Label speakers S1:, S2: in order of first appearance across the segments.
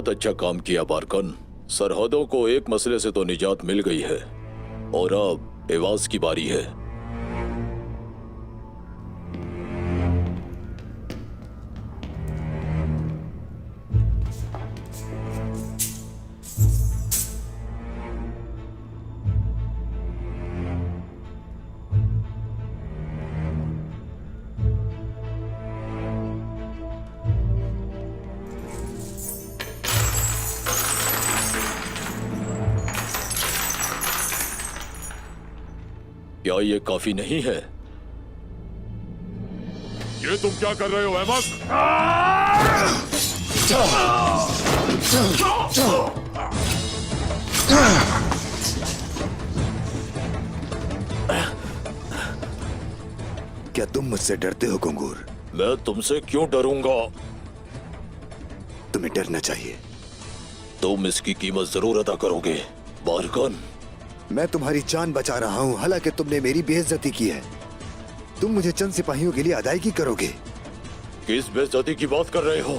S1: बहुत अच्छा काम किया बारकन। सरहदों को एक मसले से तो निजात मिल गई है और अब एवाज की बारी है। क्या ये काफी नहीं है?
S2: ये तुम क्या कर रहे हो अहमद?
S3: क्या तुम मुझसे डरते हो गंगूर?
S1: मैं तुमसे क्यों डरूंगा?
S3: तुम्हें डरना चाहिए।
S1: तुम इसकी कीमत जरूर अदा करोगे बारकन।
S3: मैं तुम्हारी जान बचा रहा हूँ, हालांकि तुमने मेरी बेइज्जती की है। तुम मुझे चंद सिपाहियों के लिए अदायगी करोगे?
S1: किस बेइज्जती की बात कर रहे हो?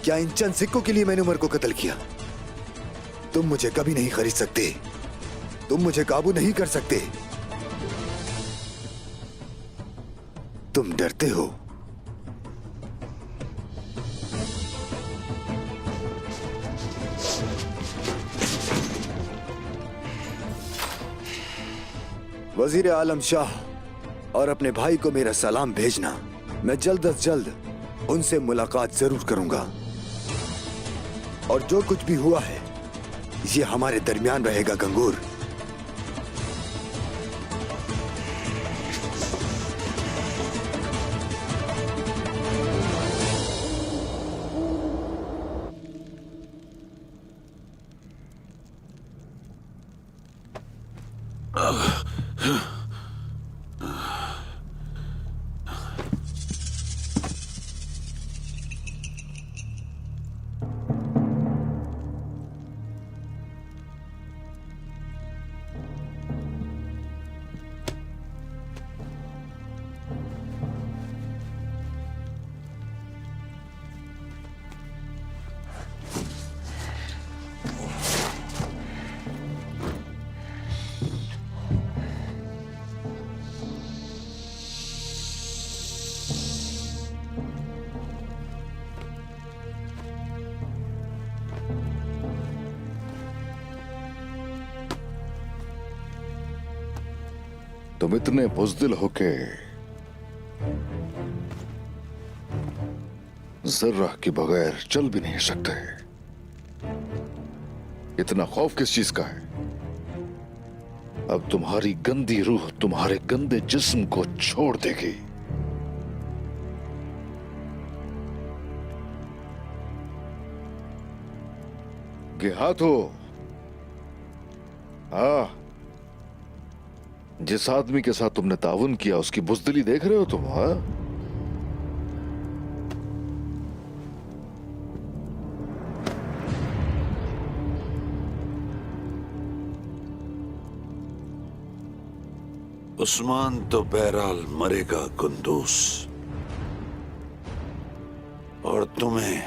S3: क्या इन चंद सिक्कों के लिए मैंने उमर को कत्ल किया? तुम मुझे कभी नहीं खरीद सकते, तुम मुझे काबू नहीं कर सकते। तुम डरते हो। वजीर आलम शाह और अपने भाई को मेरा सलाम भेजना। मैं जल्द अज जल्द उनसे मुलाकात जरूर करूंगा और जो कुछ भी हुआ है ये हमारे दरमियान रहेगा गंगूर।
S4: तुम इतने बुज़दिल होके जर्रा के बगैर चल भी नहीं सकते। इतना खौफ किस चीज का है? अब तुम्हारी गंदी रूह तुम्हारे गंदे जिस्म को छोड़ देगी। हाथ हो। हाँ, जिस आदमी के साथ तुमने ताउन किया उसकी बुज़दिली देख रहे हो तुम? हाँ,
S5: उस्मान तो बहरहाल मरेगा कुंदूस, और तुम्हें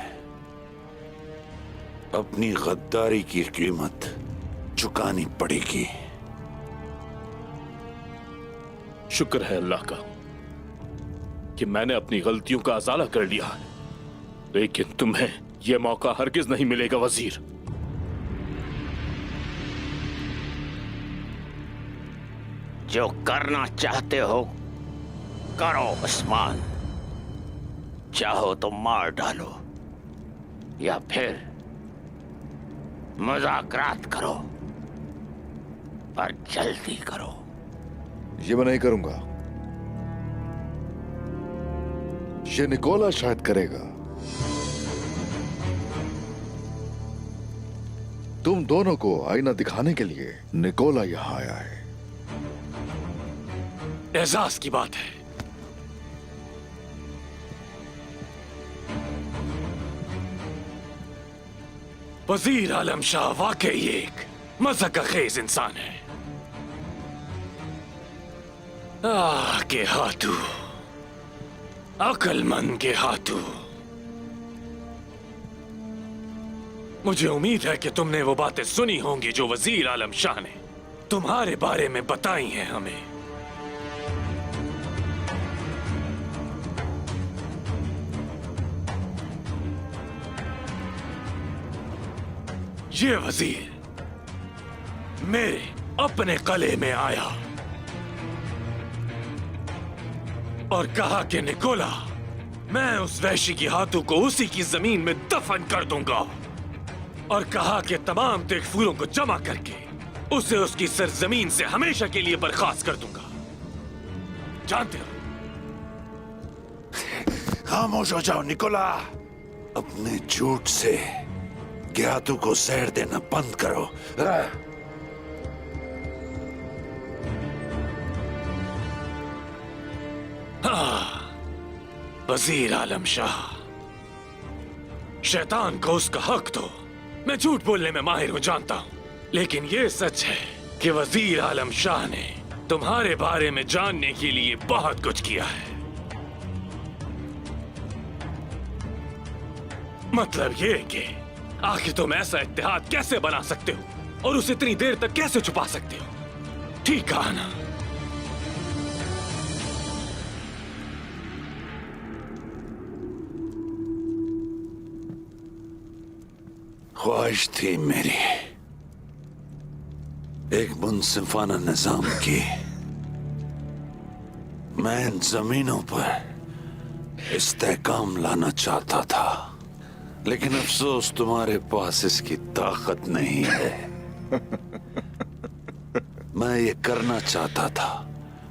S5: अपनी गद्दारी की कीमत चुकानी पड़ेगी।
S2: शुक्र है अल्लाह का कि मैंने अपनी गलतियों का अजाला कर लिया है, लेकिन तुम्हें यह मौका हरगिज नहीं मिलेगा वजीर।
S6: जो करना चाहते हो करो उस्मान, चाहो तो मार डालो या फिर मुज़ाकरात करो, पर जल्दी करो।
S4: ये मैं नहीं करूंगा, ये निकोला शायद करेगा। तुम दोनों को आईना दिखाने के लिए निकोला यहां आया है।
S2: एजाज की बात है। वजीर आलम शाह वाकई एक मज़ाक खेज इंसान है। के हाथू, अक्लमंद के हाथू। मुझे उम्मीद है कि तुमने वो बातें सुनी होंगी जो वजीर आलम शाह ने तुम्हारे बारे में बताई हैं हमें। ये वजीर मेरे अपने कले में आया और कहा कि निकोला, मैं उस वैश्य की हाथों को उसी की जमीन में दफन कर दूंगा, और कहा कि तमाम तेगफूरों को जमा करके उसे उसकी सरजमीन से हमेशा के लिए बर्खास्त कर दूंगा। जानते हो?
S5: खामोश हो जाओ निकोला। अपने झूठ से ज्ञातु को जहर देना बंद करो।
S2: वजीर आलम शाह, शैतान को उसका हक दो। मैं झूठ बोलने में माहिर हूं, जानता हूं, लेकिन यह सच है कि वजीर आलम शाह ने तुम्हारे बारे में जानने के लिए बहुत कुछ किया है। मतलब ये कि आखिर तुम ऐसा इत्तेहाद कैसे बना सकते हो और उसे इतनी देर तक कैसे छुपा सकते हो? ठीक कहा ना?
S5: ख्वाहिश थी मेरी एक मुनसिफाना निजाम की। मैं इन जमीनों पर इस्तेहकाम लाना चाहता था, लेकिन अफसोस तुम्हारे पास इसकी ताकत नहीं है। मैं ये करना चाहता था,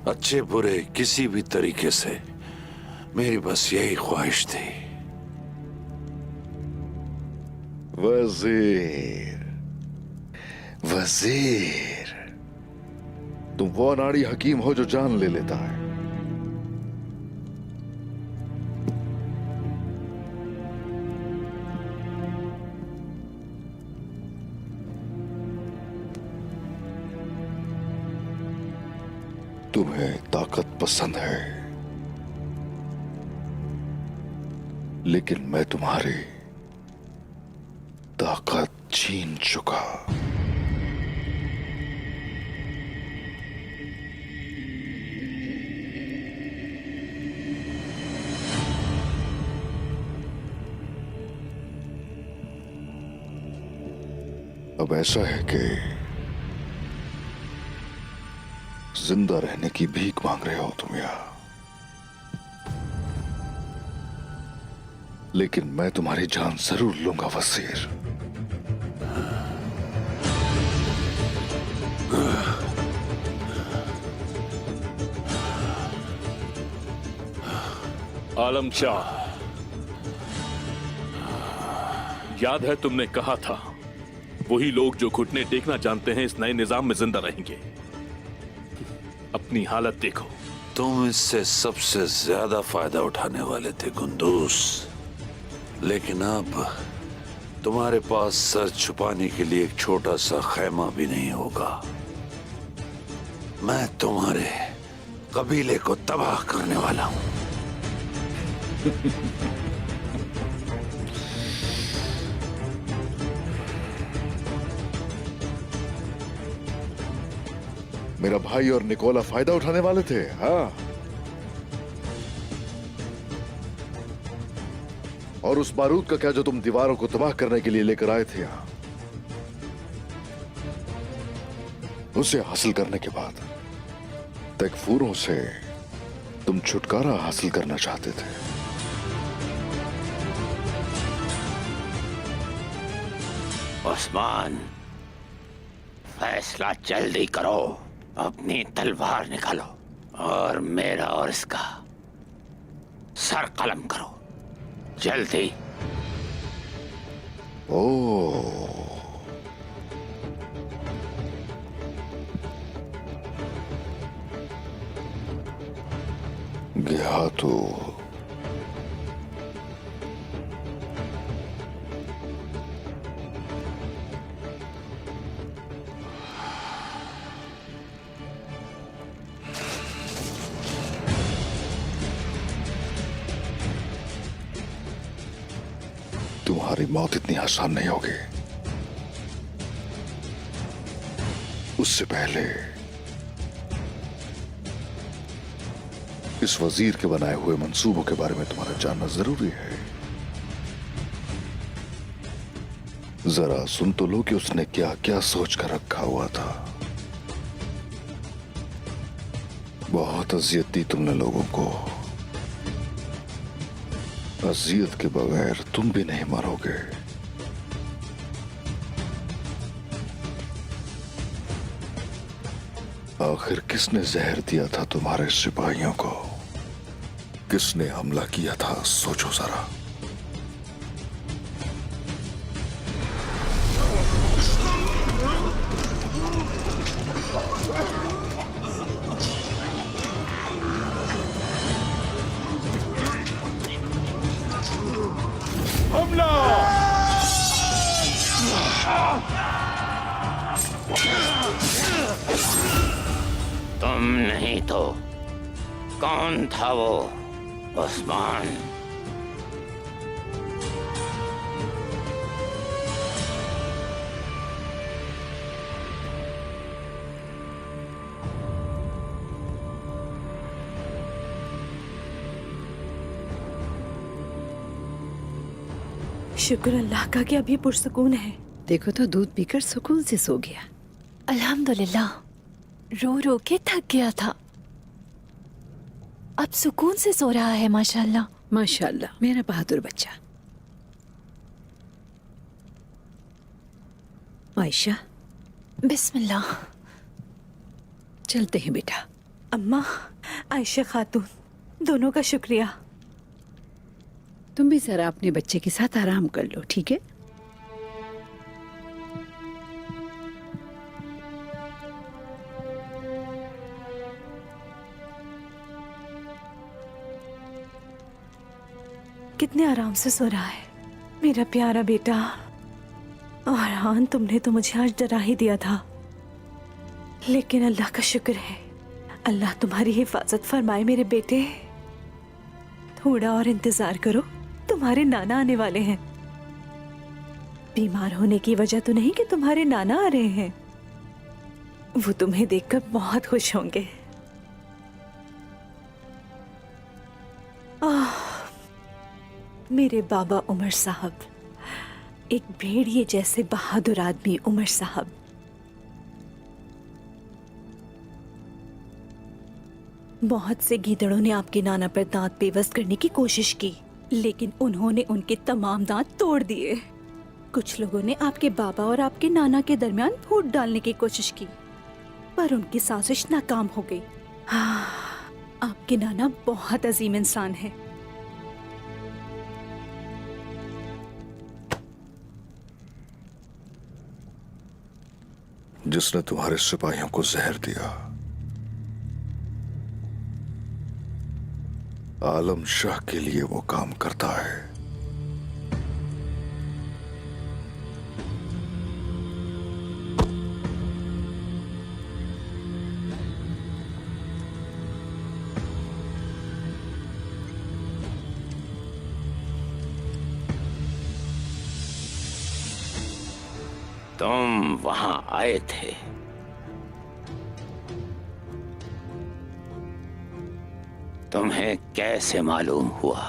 S5: अच्छे बुरे किसी भी तरीके से। मेरी बस यही ख्वाहिश थी।
S4: वजीर, वजीर, तुम वो अनाड़ी हकीम हो जो जान ले लेता है। तुम्हें ताकत पसंद है, लेकिन मैं तुम्हारी ताकत छीन चुका। अब ऐसा है कि जिंदा रहने की भीख मांग रहे हो तुम यहां, लेकिन मैं तुम्हारी जान जरूर लूंगा वजीर।
S2: आलम शाह, याद है तुमने कहा था वही लोग जो घुटने टेकना जानते हैं इस नए निजाम में जिंदा रहेंगे। अपनी हालत देखो।
S5: तुम इससे सबसे ज्यादा फायदा उठाने वाले थे कुंदूस, लेकिन अब तुम्हारे पास सर छुपाने के लिए एक छोटा सा खैमा भी नहीं होगा। मैं तुम्हारे कबीले को तबाह करने वाला हूं।
S4: मेरा भाई और निकोला फायदा उठाने वाले थे, हाँ। और उस बारूद का क्या जो तुम दीवारों को तबाह करने के लिए लेकर आए थे यहां, उसे हासिल करने के बाद तकफूरों से तुम छुटकारा हासिल करना चाहते थे।
S6: उस्मान, फैसला जल्दी करो। अपनी तलवार निकालो और मेरा और इसका सर कलम करो, जल्दी।
S4: ओह, गया तो तुम्हारी मौत इतनी आसान नहीं होगी। उससे पहले इस वजीर के बनाए हुए मंसूबों के बारे में तुम्हारा जानना जरूरी है। जरा सुन तो लो कि उसने क्या क्या सोच कर रखा हुआ था। बहुत अजियत दी तुमने लोगों को। अजियत के बगैर तुम भी नहीं मरोगे। आखिर किसने जहर दिया था तुम्हारे सिपाहियों को? किसने हमला किया था? सोचो जरा।
S6: तुम नहीं तो कौन था वो उस्मान?
S7: शुक्र अल्लाह का कि अभी पुरसुकून है।
S8: देखो तो दूध पीकर सुकून से सो गया।
S7: अल्हम्दुलिल्लाह, रो रो के थक गया था, अब सुकून से सो रहा है माशाल्लाह।
S8: माशाल्लाह, मेरा बहादुर बच्चा। आयशा,
S7: बिस्मिल्लाह।
S8: चलते हैं बेटा।
S7: अम्मा, आयशा खातून, दोनों का शुक्रिया।
S8: तुम भी जरा अपने बच्चे के साथ आराम कर लो, ठीक है?
S7: कितने आराम से सो रहा है मेरा प्यारा बेटा। और हाँ, तुमने तो मुझे आज डरा ही दिया था, लेकिन अल्लाह का शुक्र है, अल्लाह तुम्हारी हिफाजत फरमाए मेरे बेटे। थोड़ा और इंतजार करो, तुम्हारे नाना आने वाले हैं। बीमार होने की वजह तो नहीं कि तुम्हारे नाना आ रहे हैं, वो तुम्हें देखकर बहुत खुश होंगे। मेरे बाबा उमर साहब, एक भेड़िए जैसे बहादुर आदमी उमर साहब। बहुत से गीदड़ों ने आपके नाना पर दांत पेवस्त करने की कोशिश की, लेकिन उन्होंने उनके तमाम दांत तोड़ दिए। कुछ लोगों ने आपके बाबा और आपके नाना के दरमियान फूट डालने की कोशिश की, पर उनकी साजिश नाकाम हो गई। हाँ, आपके नाना बहुत अजीम इंसान है।
S4: जिसने तुम्हारे सिपाहियों को जहर दिया, आलम शाह के लिए वो काम करता है।
S6: तुम वहां आए थे, तुम्हें कैसे मालूम हुआ?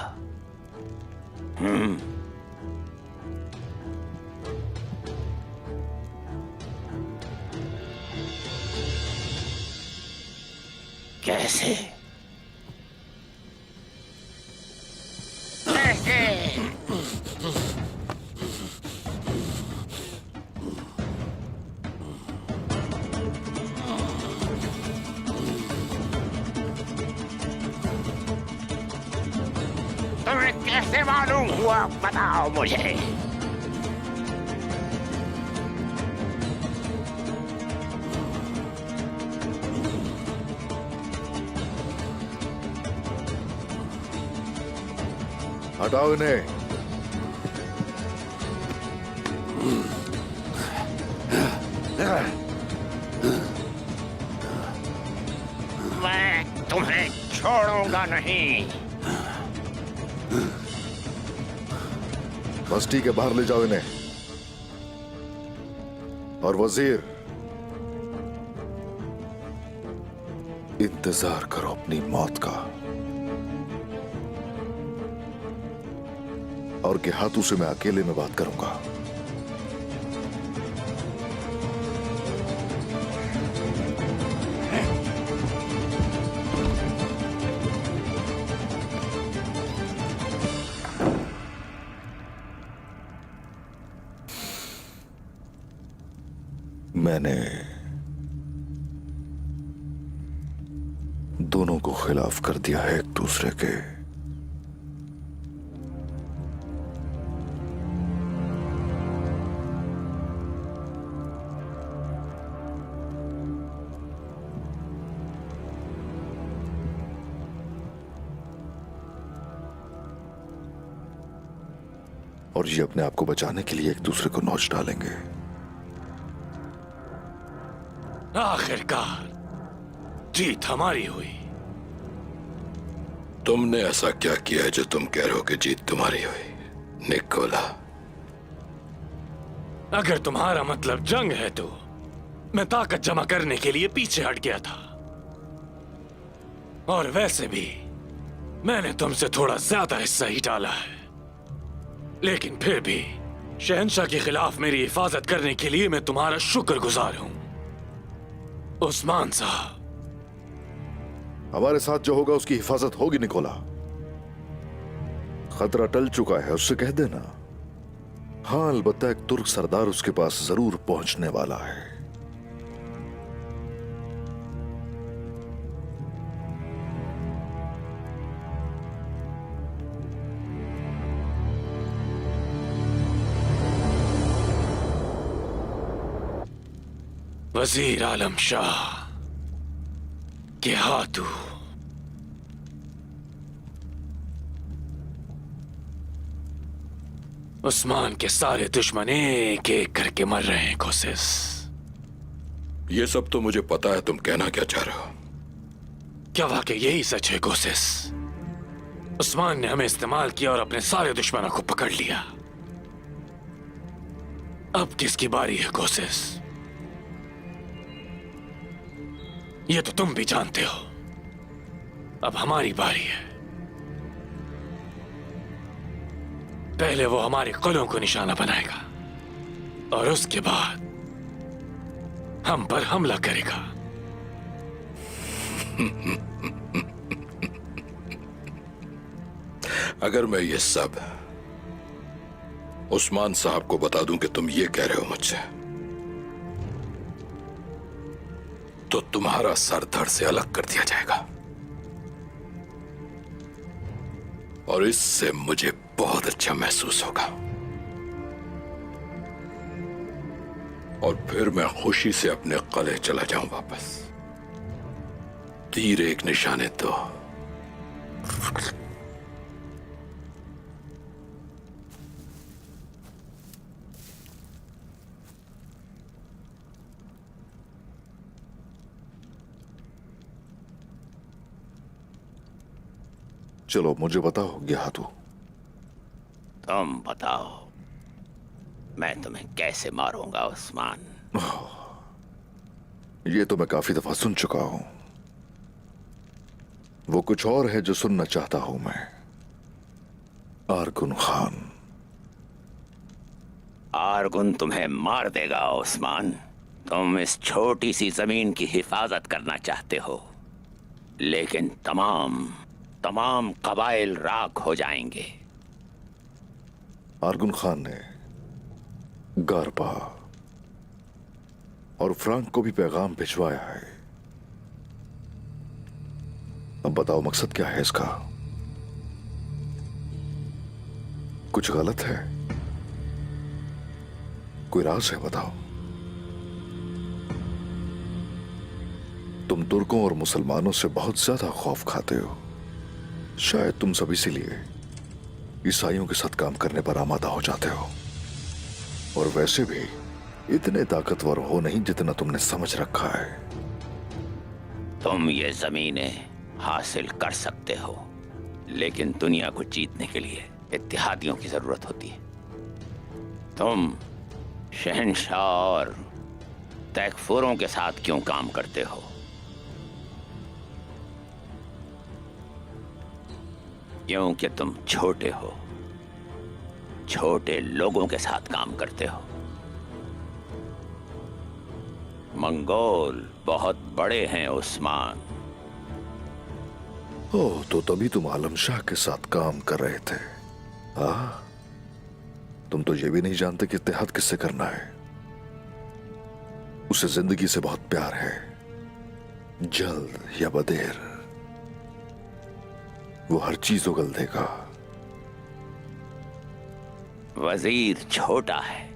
S6: कैसे? तुम्हें कैसे मालूम हुआ? बताओ मुझे।
S4: हटाओ इन्हें।
S6: मैं तुम्हें छोड़ूंगा नहीं।
S4: बस्ती के बाहर ले जाओ इन्हें। और वजीर, इंतजार करो अपनी मौत का। और गेहातू से मैं अकेले में बात करूंगा। मैंने दोनों को खिलाफ कर दिया है एक दूसरे के। और ये अपने आप को बचाने के लिए एक दूसरे को नोच डालेंगे।
S2: आखिरकार जीत हमारी हुई।
S1: तुमने ऐसा क्या किया है जो तुम कह रहे हो कि जीत तुम्हारी हुई, निकोला?
S2: अगर तुम्हारा मतलब जंग है तो मैं ताकत जमा करने के लिए पीछे हट गया था। और वैसे भी मैंने तुमसे थोड़ा ज्यादा हिस्सा ही डाला है। लेकिन फिर भी शहंशाह के खिलाफ मेरी हिफाजत करने के लिए मैं तुम्हारा शुक्रगुजार हूं, उस्मान साहब।
S4: हमारे साथ जो होगा उसकी हिफाजत होगी निकोला। खतरा टल चुका है, उससे कह देना। हाँ, अलबत्ता एक तुर्क सरदार उसके पास जरूर पहुंचने वाला है।
S2: वजीर आलम शाह के हाथू उस्मान के सारे दुश्मन एक एक करके मर रहे हैं। कोशिश
S1: ये सब तो मुझे पता है, तुम कहना क्या चाह रहे हो?
S2: क्या वाकई यही सच है? कोशिश उस्मान ने हमें इस्तेमाल किया और अपने सारे दुश्मनों को पकड़ लिया। अब किसकी बारी है? कोशिश ये तो तुम भी जानते हो। अब हमारी बारी है। पहले वो हमारे कुलों को निशाना बनाएगा और उसके बाद हम पर हमला करेगा।
S1: अगर मैं ये सब उस्मान साहब को बता दूं कि तुम ये कह रहे हो मुझसे, तो तुम्हारा सर धड़ से अलग कर दिया जाएगा। और इससे मुझे बहुत अच्छा महसूस होगा। और फिर मैं खुशी से अपने किले चला जाऊं वापस। तीर एक निशाने तो
S4: चलो मुझे बताओ गेहातू।
S6: तुम बताओ मैं तुम्हें कैसे मारूंगा उस्मान?
S4: ये तो मैं काफी दफा सुन चुका हूं। वो कुछ और है जो सुनना चाहता हूं मैं। आरगुन खान।
S6: आरगुन तुम्हें मार देगा उस्मान। तुम इस छोटी सी जमीन की हिफाजत करना चाहते हो, लेकिन तमाम कबाइल राख हो जाएंगे।
S4: आरगुन खान ने गारपा और फ्रांक को भी पैगाम भिजवाया है। अब बताओ मकसद क्या है इसका? कुछ गलत है? कोई राज है? बताओ। तुम तुर्कों और मुसलमानों से बहुत ज्यादा खौफ खाते हो। शायद तुम सब इसीलिए ईसाइयों के साथ काम करने पर आमादा हो जाते हो। और वैसे भी इतने ताकतवर हो नहीं जितना तुमने समझ रखा है।
S6: तुम ये जमीनें हासिल कर सकते हो, लेकिन दुनिया को जीतने के लिए इत्तेहादियों की जरूरत होती है। तुम शहंशाह और तैकफुरों के साथ क्यों काम करते हो? क्योंकि तुम छोटे हो, छोटे लोगों के साथ काम करते हो। मंगोल बहुत बड़े हैं उस्मान।
S4: ओह, तो तभी तुम आलम शाह के साथ काम कर रहे थे। तुम तो ये भी नहीं जानते कि इत्तेहाद किससे करना है। उसे जिंदगी से बहुत प्यार है। जल्द या बदेर वो हर चीज उगल देगा।
S6: वजीर छोटा है,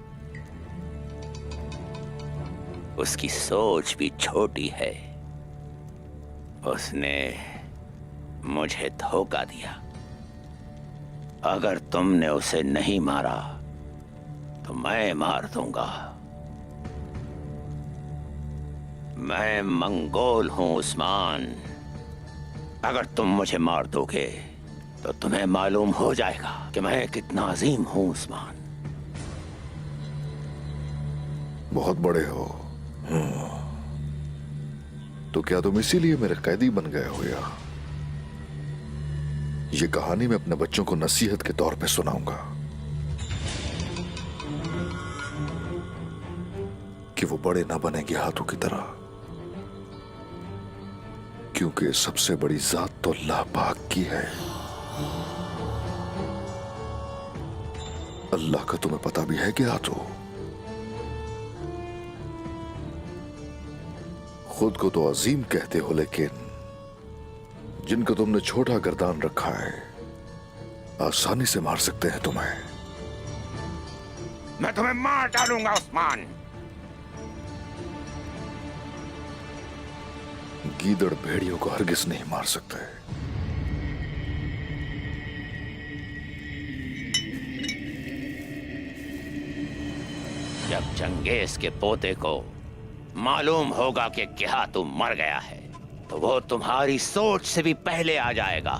S6: उसकी सोच भी छोटी है। उसने मुझे धोखा दिया। अगर तुमने उसे नहीं मारा तो मैं मार दूंगा। मैं मंगोल हूं उस्मान। अगर तुम मुझे मार दोगे तो तुम्हें मालूम हो जाएगा कि मैं कितना अजीम हूं उस्मान।
S4: बहुत बड़े हो। तो क्या तुम इसीलिए मेरे कैदी बन गए हो? या ये कहानी मैं अपने बच्चों को नसीहत के तौर पे सुनाऊंगा कि वो बड़े ना बनेंगे हाथों की तरह, क्योंकि सबसे बड़ी जात तो अल्लाह पाक की है। अल्लाह का तुम्हें पता भी है क्या? तो खुद को तो अजीम कहते हो, लेकिन जिनको तुमने छोटा गर्दान रखा है आसानी से मार सकते हैं तुम्हें।
S6: मैं तुम्हें मार डालूंगा उस्मान।
S4: गीदड़ भेड़ियों को हरगिज नहीं मार सकते।
S6: जब चंगेज के पोते को मालूम होगा कि किहातू मर गया है तो वो तुम्हारी सोच से भी पहले आ जाएगा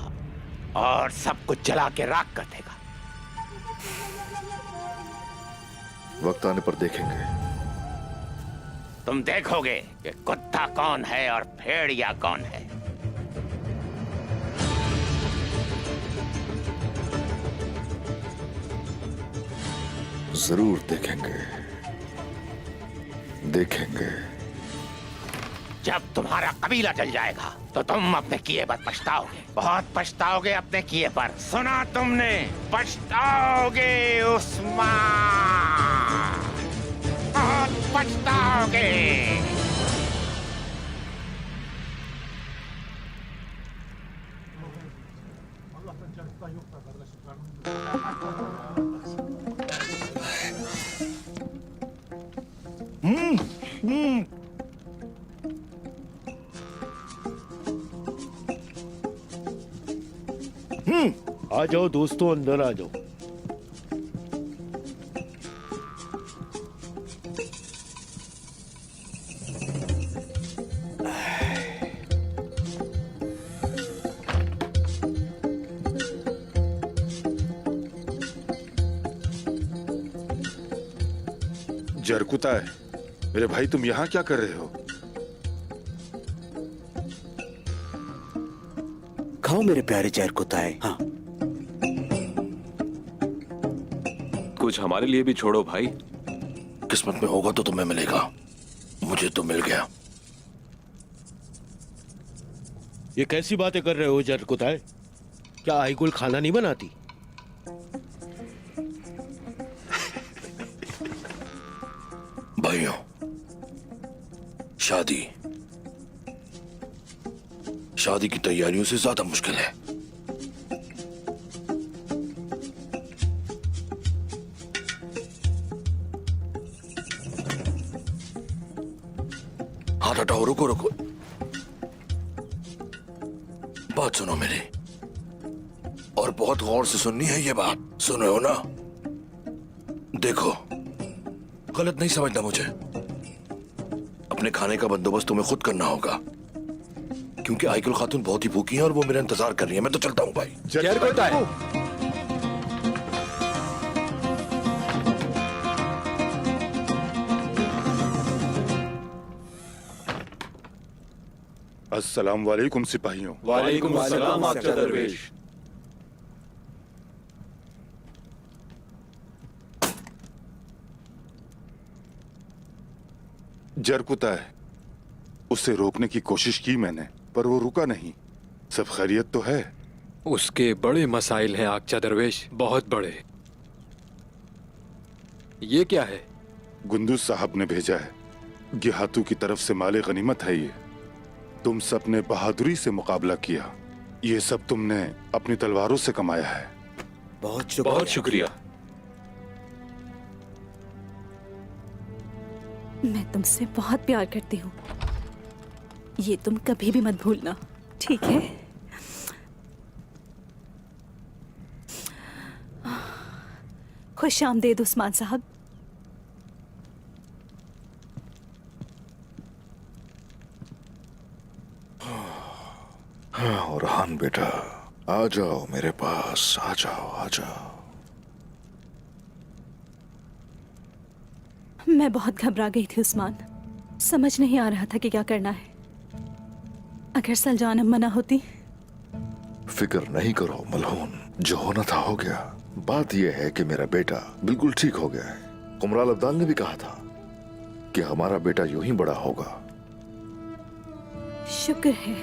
S6: और सब कुछ जला के राख कर देगा।
S4: वक्त आने पर देखेंगे।
S6: तुम देखोगे कि कुत्ता कौन है और भेड़िया कौन है।
S4: जरूर देखेंगे, देखेंगे।
S6: जब तुम्हारा कबीला जल जाएगा तो तुम अपने किए पर पछताओगे, बहुत पछताओगे अपने किए पर। सुना तुमने, पछताओगे उस्मान, बहुत पछताओगे।
S9: आ जाओ दोस्तों, अंदर आ जाओ।
S10: जरकुता है मेरे भाई, तुम यहाँ क्या कर रहे हो?
S11: खाओ मेरे प्यारे जरकुता है। हाँ,
S2: कुछ हमारे लिए भी छोड़ो भाई।
S1: किस्मत में होगा तो तुम्हें मिलेगा, मुझे तो मिल गया।
S9: ये कैसी बातें कर रहे हो जरकुता है? क्या आईगुल खाना नहीं बनाती?
S1: भाइयों, शादी की तैयारियों से ज्यादा मुश्किल है। हाथ हटाओ, रुको रुको, बात सुनो मेरी, और बहुत गौर से सुननी है ये बात। सुन रहे हो ना? देखो, गलत नहीं समझना मुझे। अपने खाने का बंदोबस्त तुम्हें खुद करना होगा, क्योंकि आइकुल खातून बहुत ही भूखी है और वो मेरा इंतजार कर रही है। मैं तो चलता हूँ भाई।
S10: जरकुता है। अस्सलाम वालेकुम सिपाहियों।
S2: वालेकुम अस्सलाम आपका दरवेश।
S10: जरकुता है, उसे रोकने की कोशिश की मैंने, पर वो रुका नहीं। सब खैरियत तो है?
S2: उसके बड़े मसाइल हैं आकचा दरवेश, बहुत बड़े। ये क्या है?
S10: गुंदूस साहब ने भेजा है। गिहातू की तरफ से माले गनीमत है ये। तुम सब ने बहादुरी से मुकाबला किया। ये सब तुमने अपनी तलवारों से कमाया है।
S2: बहुत शुक्रिया।
S7: मैं तुमसे बहुत प्यार करती हूँ, ये तुम कभी भी मत भूलना, ठीक है? खुश आमदीद उस्मान साहब।
S4: हाँ ओरहान बेटा, आ जाओ मेरे पास, आ जाओ आ जाओ।
S7: मैं बहुत घबरा गई थी उस्मान, समझ नहीं आ रहा था कि क्या करना है। अगर सलजानम मना होती।
S4: फिक्र नहीं करो मलहून, जो होना था हो गया। बात यह है कि मेरा बेटा बिल्कुल ठीक हो गया है। कुमराल अब्दाल ने भी कहा था कि हमारा बेटा यूं ही बड़ा होगा।
S7: शुक्र है।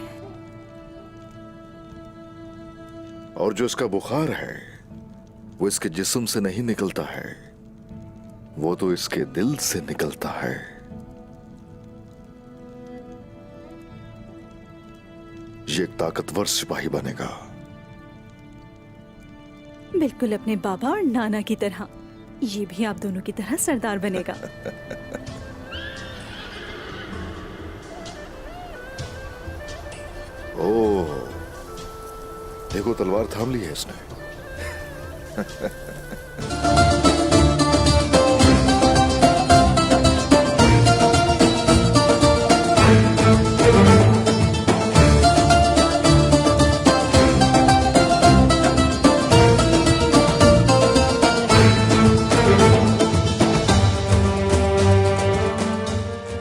S4: और जो इसका बुखार है वो इसके जिस्म से नहीं निकलता है, वो तो इसके दिल से निकलता है। ये एक ताकतवर सिपाही बनेगा,
S7: बिल्कुल अपने बाबा और नाना की तरह। ये भी आप दोनों की तरह सरदार बनेगा।
S4: ओह, देखो तलवार थाम ली है इसने।